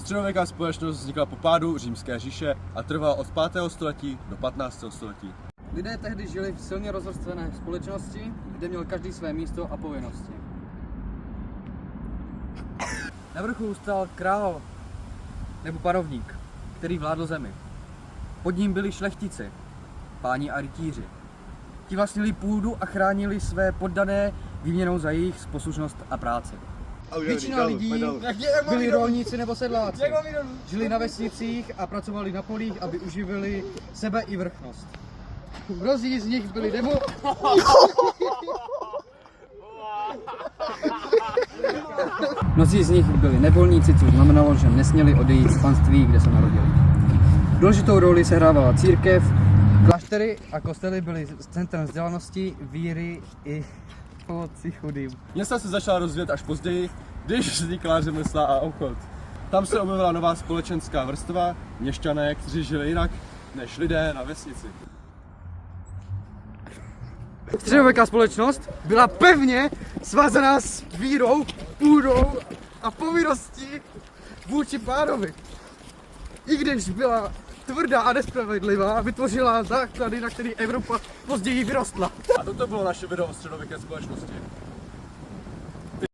Středověká společnost vznikla po pádu Římské říše a trvala od 5. století do 15. století. Lidé tehdy žili v silně rozvrstvené společnosti, kde měl každý své místo a povinnosti. Na vrchu stál král nebo panovník, který vládl zemi. Pod ním byli šlechtici, páni a rytíři. Ti vlastnili půdu a chránili své poddané výměnou za jejich poslušnost a práci. Většina lidí byli rolníci nebo sedláci. Žili na vesnicích a pracovali na polích, aby uživili sebe i vrchnost. Mnozí z nich byli Mnozí z nich byli nevolníci, což znamenalo, že nesměli odejít z panství, kde se narodili. Důležitou roli sehrávala církev, kláštery a kostely byly centrem vzdělanosti, víry i pomoci chudým. Města se začala rozvíjet až později, když vznikla řemesla a obchod. Tam se objevila nová společenská vrstva, měšťané, kteří žili jinak než lidé na vesnici. Středověká společnost byla pevně svázaná s vírou, půdou a povinností vůči pánovi. I když byla tvrdá a nespravedlivá, vytvořila základy, na který Evropa později vyrostla. A toto bylo naše video o středověké společnosti.